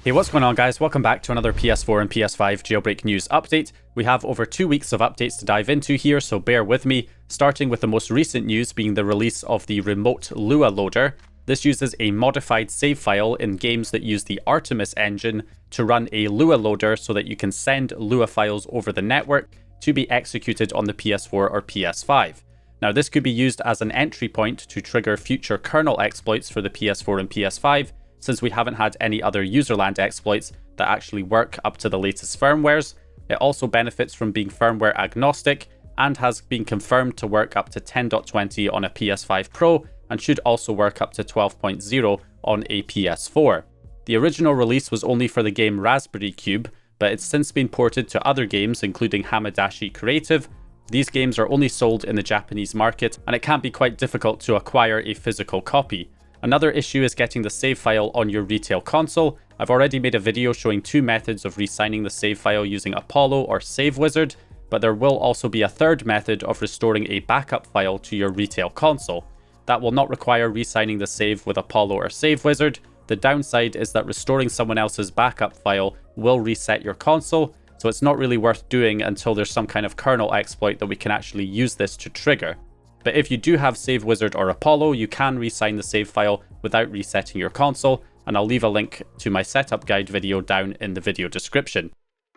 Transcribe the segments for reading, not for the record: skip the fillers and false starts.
Hey, what's going on guys? Welcome back to another PS4 and PS5 jailbreak news update. We have over 2 weeks of updates to dive into here, so bear with me, starting with the most recent news being the release of the remote Lua loader. This uses a modified save file in games that use the Artemis engine to run a Lua loader so that you can send Lua files over the network to be executed on the PS4 or PS5. Now this could be used as an entry point to trigger future kernel exploits for the PS4 and PS5, since we haven't had any other userland exploits that actually work up to the latest firmwares. It also benefits from being firmware agnostic and has been confirmed to work up to 10.20 on a PS5 Pro and should also work up to 12.0 on a PS4. The original release was only for the game Raspberry Cube, but it's since been ported to other games including Hamadashi Creative. These games are only sold in the Japanese market and it can be quite difficult to acquire a physical copy. Another issue is getting the save file on your retail console. I've already made a video showing 2 methods of re-signing the save file using Apollo or Save Wizard, but there will also be a third method of restoring a backup file to your retail console. That will not require re-signing the save with Apollo or Save Wizard. The downside is that restoring someone else's backup file will reset your console, so it's not really worth doing until there's some kind of kernel exploit that we can actually use this to trigger. But if you do have Save Wizard or Apollo, you can re-sign the save file without resetting your console, and I'll leave a link to my setup guide video down in the video description.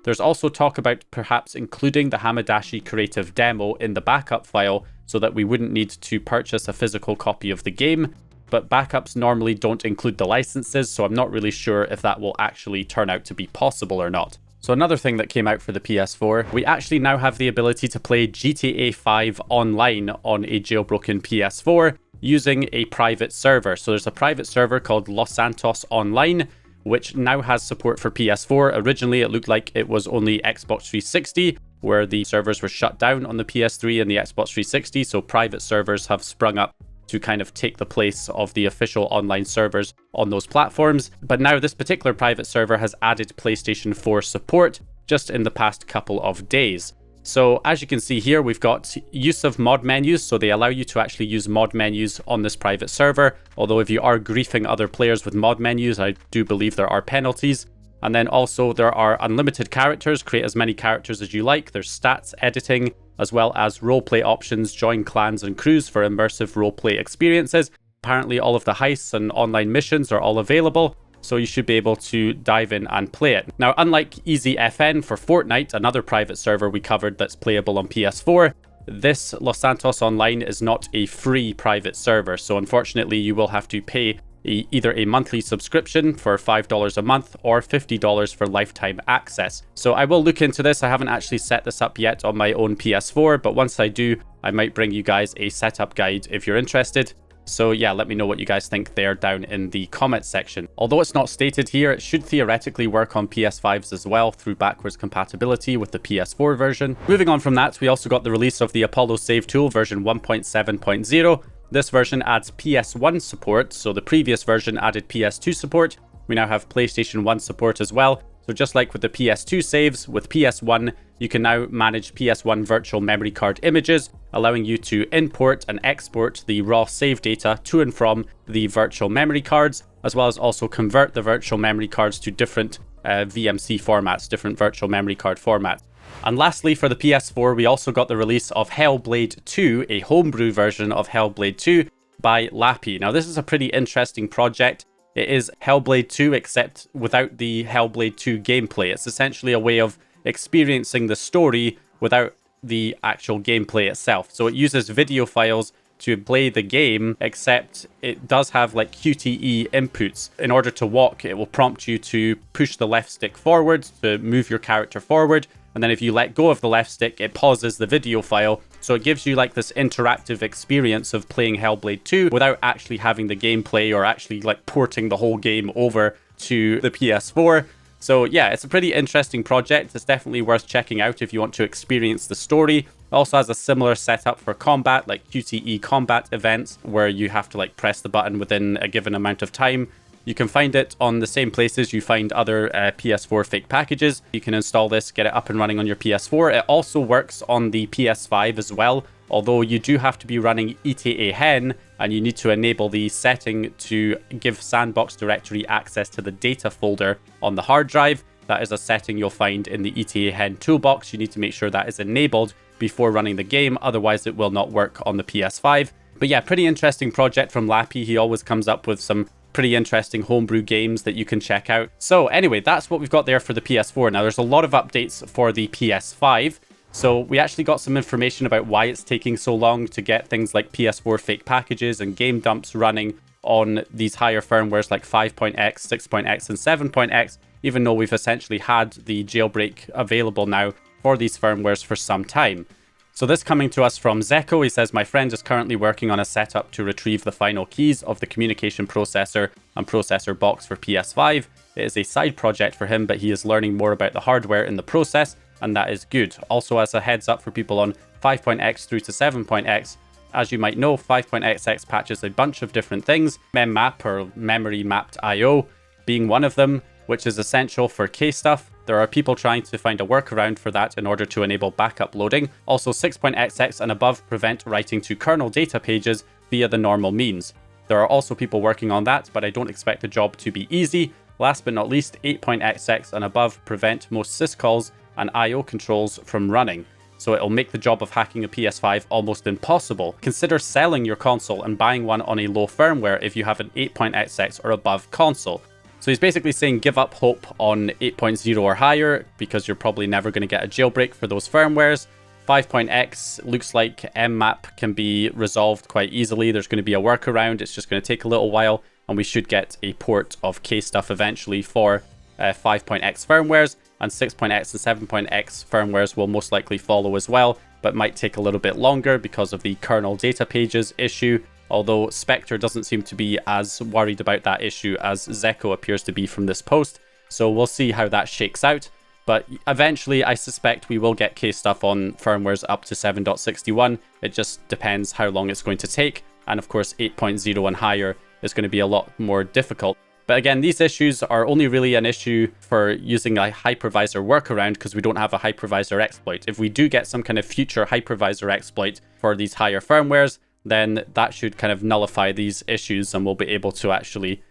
There's also talk about perhaps including the Hamadashi Creative demo in the backup file so that we wouldn't need to purchase a physical copy of the game, but backups normally don't include the licenses, so I'm not really sure if that will actually turn out to be possible or not. So another thing that came out for the PS4, we actually now have the ability to play GTA 5 online on a jailbroken PS4 using a private server. So there's a private server called Los Santos Online, which now has support for PS4. Originally, it looked like it was only Xbox 360, where the servers were shut down on the PS3 and the Xbox 360. So private servers have sprung up to kind of take the place of the official online servers on those platforms. But now this particular private server has added PlayStation 4 support just in the past couple of days. So as you can see here, we've got use of mod menus. So they allow you to actually use mod menus on this private server. Although if you are griefing other players with mod menus, I do believe there are penalties. And then also there are unlimited characters, create as many characters as you like. There's stats editing, as well as roleplay options, join clans and crews for immersive roleplay experiences. Apparently all of the heists and online missions are all available, so you should be able to dive in and play it. Now, unlike EasyFN for Fortnite, another private server we covered that's playable on PS4, this Los Santos Online is not a free private server, so unfortunately you will have to pay either a monthly subscription for $5 a month or $50 for lifetime access. So I will look into this. I haven't actually set this up yet on my own PS4, but once I do, I might bring you guys a setup guide if you're interested. So yeah, let me know what you guys think there down in the comments section. Although it's not stated here, it should theoretically work on PS5s as well through backwards compatibility with the PS4 version. Moving on from that, we also got the release of the Apollo Save Tool version 1.7.0. This version adds PS1 support, so the previous version added PS2 support. We now have PlayStation 1 support as well. So just like with the PS2 saves, with PS1, you can now manage PS1 virtual memory card images, allowing you to import and export the raw save data to and from the virtual memory cards, as well as also convert the virtual memory cards to different VMC formats, different virtual memory card formats. And lastly, for the PS4, we also got the release of Hellblade 2, a homebrew version of Hellblade 2 by Lappy. Now, this is a pretty interesting project. It is Hellblade 2, except without the Hellblade 2 gameplay. It's essentially a way of experiencing the story without the actual gameplay itself. So it uses video files to play the game, except it does have like QTE inputs. In order to walk, it will prompt you to push the left stick forward to move your character forward. And then if you let go of the left stick, it pauses the video file. So it gives you like this interactive experience of playing Hellblade 2 without actually having the gameplay or actually like porting the whole game over to the PS4. So yeah, it's a pretty interesting project. It's definitely worth checking out if you want to experience the story. It also has a similar setup for combat, like QTE combat events, where you have to like press the button within a given amount of time. You can find it on the same places you find other PS4 fake packages. You can install this, get it up and running on your PS4. It also works on the PS5 as well. although you do have to be running ETA hen, and you need to enable the setting to give sandbox directory access to the data folder on the hard drive. That is a setting you'll find in the ETA hen toolbox. You need to make sure that is enabled before running the game, otherwise it will not work on the PS5. But yeah, pretty interesting project from Lappy. He always comes up with some pretty interesting homebrew games that you can check out. So anyway, that's what we've got there for the PS4. Now there's a lot of updates for the PS5. So we actually got some information about why it's taking so long to get things like PS4 fake packages and game dumps running on these higher firmwares like 5.x, 6.x, and 7.x, even though we've essentially had the jailbreak available now for these firmwares for some time. So this coming to us from Zeko, he says, my friend is currently working on a setup to retrieve the final keys of the communication processor and processor box for PS5. It is a side project for him, but he is learning more about the hardware in the process, and that is good. Also, as a heads up for people on 5.x through to 7.x, as you might know, 5.xx patches a bunch of different things, memmap or memory mapped IO being one of them, which is essential for kstuff. There are people trying to find a workaround for that in order to enable backup loading. Also, 6.xx and above prevent writing to kernel data pages via the normal means. There are also people working on that, but I don't expect the job to be easy. Last but not least, 8.xx and above prevent most syscalls and IO controls from running. So it'll make the job of hacking a PS5 almost impossible. Consider selling your console and buying one on a low firmware if you have an 8.xx or above console. So he's basically saying give up hope on 8.0 or higher, because you're probably never going to get a jailbreak for those firmwares. 5.x looks like mmap can be resolved quite easily. There's going to be a workaround. It's just going to take a little while, and we should get a port of kstuff eventually for 5.x firmwares, and 6.x and 7.x firmwares will most likely follow as well, but might take a little bit longer because of the kernel data pages issue. Although Spectre doesn't seem to be as worried about that issue as Zeko appears to be from this post. So we'll see how that shakes out. But eventually, I suspect we will get kstuff on firmwares up to 7.61. It just depends how long it's going to take. And of course, 8.0 and higher is going to be a lot more difficult. But again, these issues are only really an issue for using a hypervisor workaround because we don't have a hypervisor exploit. If we do get some kind of future hypervisor exploit for these higher firmwares, then that should kind of nullify these issues, and we'll be able to actually,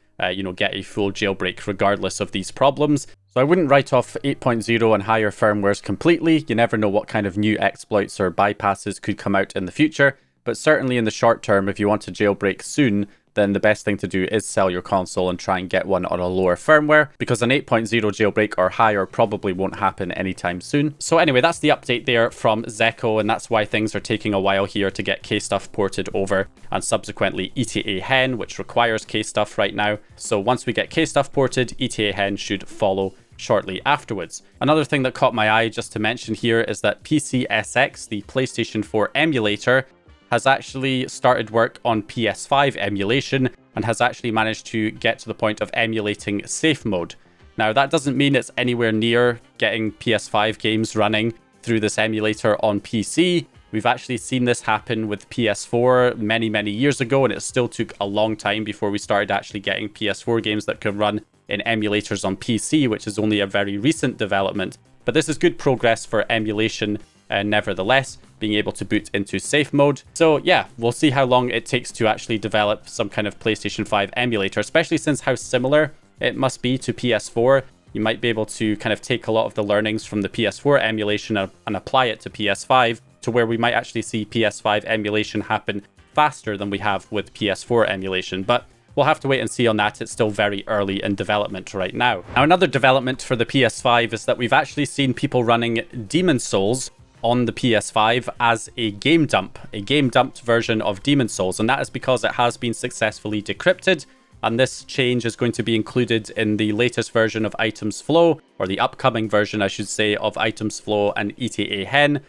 get a full jailbreak regardless of these problems. So I wouldn't write off 8.0 and higher firmwares completely. You never know what kind of new exploits or bypasses could come out in the future. But certainly in the short term, if you want to jailbreak soon, then the best thing to do is sell your console and try and get one on a lower firmware, because an 8.0 jailbreak or higher probably won't happen anytime soon. So anyway, that's the update there from Zeko, and that's why things are taking a while here to get kstuff ported over, and subsequently ETA hen, which requires kstuff right now. So once we get kstuff ported, ETA hen should follow shortly afterwards. Another thing that caught my eye just to mention here is that PCSX, the PlayStation 4 emulator, has actually started work on PS5 emulation and has actually managed to get to the point of emulating safe mode. Now, that doesn't mean it's anywhere near getting PS5 games running through this emulator on PC. We've actually seen this happen with PS4 many, many years ago, and it still took a long time before we started actually getting PS4 games that could run in emulators on PC, which is only a very recent development. But this is good progress for emulation, nevertheless, being able to boot into safe mode. So yeah, we'll see how long it takes to actually develop some kind of PlayStation 5 emulator, especially since how similar it must be to PS4. You might be able to kind of take a lot of the learnings from the PS4 emulation and apply it to PS5, to where we might actually see PS5 emulation happen faster than we have with PS4 emulation. But we'll have to wait and see on that. It's still very early in development right now. Now, another development for the PS5 is that we've actually seen people running Demon's Souls on the PS5 as a game dumped version of Demon's Souls, and that is because it has been successfully decrypted, and this change is going to be included in the latest version of Items Flow, or the upcoming version, I should say, of Items Flow and ETA hen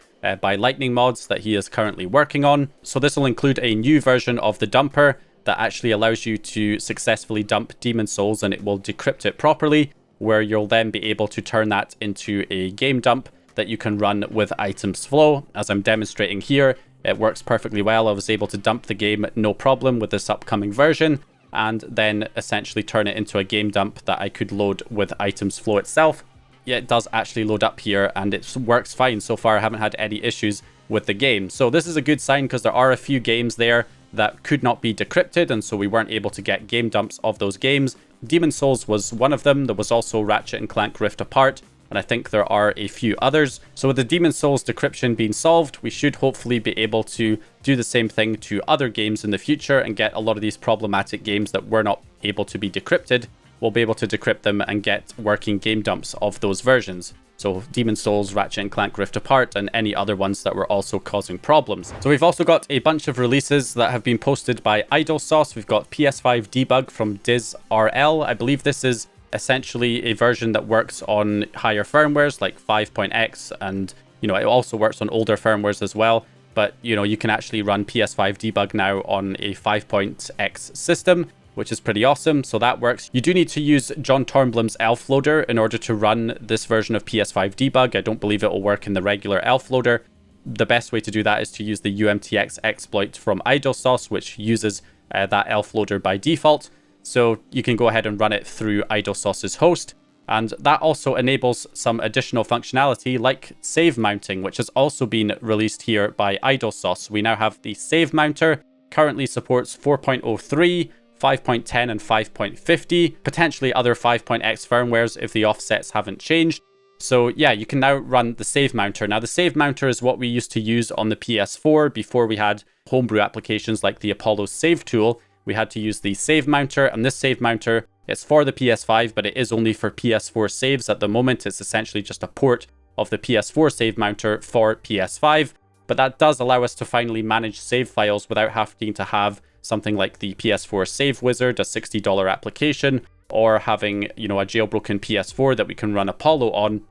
by Lightning Mods that he is currently working on. So this will include a new version of the dumper that actually allows you to successfully dump Demon's Souls, and it will decrypt it properly, where you'll then be able to turn that into a game dump that you can run with Items Flow. As I'm demonstrating here, it works perfectly well. I was able to dump the game no problem with this upcoming version, and then essentially turn it into a game dump that I could load with Items Flow itself. Yeah, it does actually load up here, and it works fine. So far, I haven't had any issues with the game. So this is a good sign because there are a few games there that could not be decrypted, and so we weren't able to get game dumps of those games. Demon's Souls was one of them. There was also Ratchet & Clank Rift Apart, and I think there are a few others. So with the Demon's Souls decryption being solved, we should hopefully be able to do the same thing to other games in the future and get a lot of these problematic games that were not able to be decrypted. We'll be able to decrypt them and get working game dumps of those versions. So Demon's Souls, Ratchet & Clank Rift Apart, and any other ones that were also causing problems. So we've also got a bunch of releases that have been posted by IdleSauce. We've got PS5 Debug from DizRL. I believe this is essentially a version that works on higher firmwares like 5.x, and it also works on older firmwares as well. But you can actually run PS5 Debug now on a 5.x system, which is pretty awesome. So that works. You do need to use John Tornblum's Elf Loader in order to run this version of PS5 Debug. I don't believe it will work in the regular Elf Loader. The best way to do that is to use the UMTX exploit from IdleSauce, which uses that Elf Loader by default. So you can go ahead and run it through IdleSauce's host. And that also enables some additional functionality like save mounting, which has also been released here by IdleSauce. We now have the save mounter, currently supports 4.03, 5.10 and 5.50, potentially other 5.x firmwares if the offsets haven't changed. So yeah, you can now run the save mounter. Now the save mounter is what we used to use on the PS4 before we had homebrew applications like the Apollo save tool. We had to use the save mounter, and this save mounter, it's for the PS5, but it is only for PS4 saves at the moment. It's essentially just a port of the PS4 save mounter for PS5, but that does allow us to finally manage save files without having to have something like the PS4 Save Wizard, a $60 application, or having, a jailbroken PS4 that we can run Apollo on.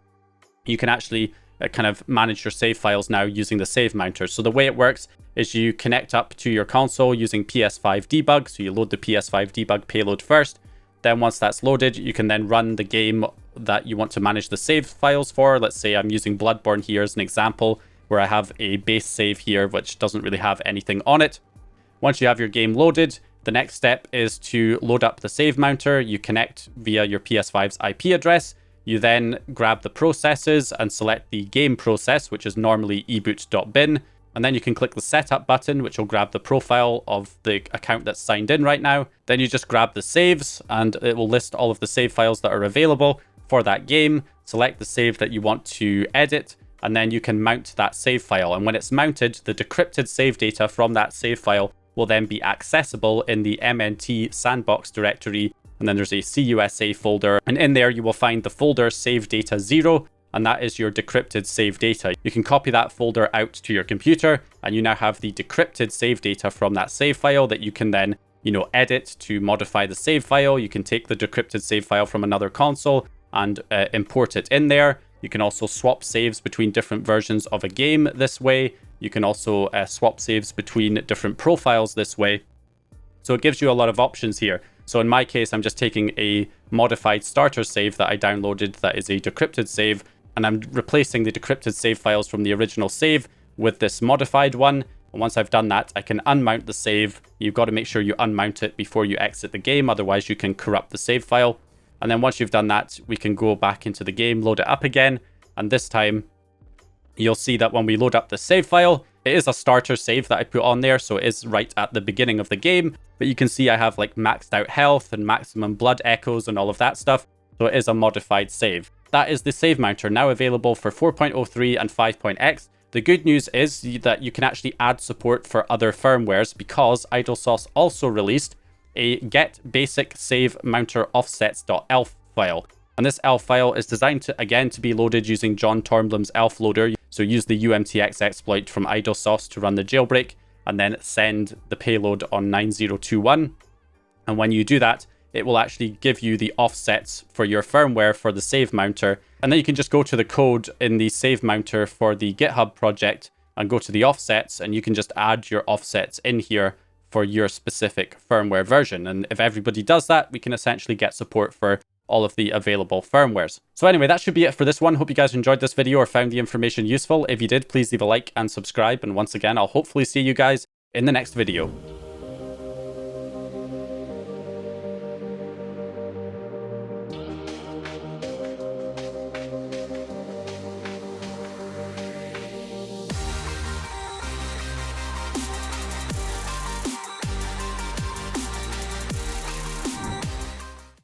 You can actually kind of manage your save files now using the save mounter. So the way it works is you connect up to your console using PS5 Debug. So you load the PS5 Debug payload first. Then once that's loaded, you can then run the game that you want to manage the save files for. Let's say I'm using Bloodborne here as an example, where I have a base save here, which doesn't really have anything on it. Once you have your game loaded, the next step is to load up the save mounter. You connect via your PS5's IP address. You then grab the processes and select the game process, which is normally eboot.bin. And then you can click the setup button, which will grab the profile of the account that's signed in right now. Then you just grab the saves, and it will list all of the save files that are available for that game. Select the save that you want to edit, and then you can mount that save file. And when it's mounted, the decrypted save data from that save file will then be accessible in the MNT sandbox directory. And then there's a CUSA folder, and in there you will find the folder save data 0, and that is your decrypted save data. You can copy that folder out to your computer, and you now have the decrypted save data from that save file that you can then, edit to modify the save file. You can take the decrypted save file from another console and import it in there. You can also swap saves between different versions of a game this way. You can also swap saves between different profiles this way. So it gives you a lot of options here. So in my case, I'm just taking a modified starter save that I downloaded that is a decrypted save, and I'm replacing the decrypted save files from the original save with this modified one. And once I've done that, I can unmount the save. You've got to make sure you unmount it before you exit the game, otherwise you can corrupt the save file. And then once you've done that, we can go back into the game, load it up again, and this time you'll see that when we load up the save file, it is a starter save that I put on there, so it is right at the beginning of the game, but you can see I have like maxed out health and maximum blood echoes and all of that stuff, so it is a modified save. That is the save mounter, now available for 4.03 and 5.x. The good news is that you can actually add support for other firmwares, because IdleSauce also released a get basic save mounter offsets.elf file. And this elf file is designed to, again, to be loaded using John Tornblum's elf loader. So use the UMTX exploit from IdleSauce to run the jailbreak, and then send the payload on 9021. And when you do that, it will actually give you the offsets for your firmware for the save mounter. And then you can just go to the code in the save mounter for the GitHub project and go to the offsets, and you can just add your offsets in here for your specific firmware version. And if everybody does that, we can essentially get support for all of the available firmwares. So anyway, that should be it for this one. Hope you guys enjoyed this video or found the information useful. If you did, please leave a like and subscribe. And once again, I'll hopefully see you guys in the next video.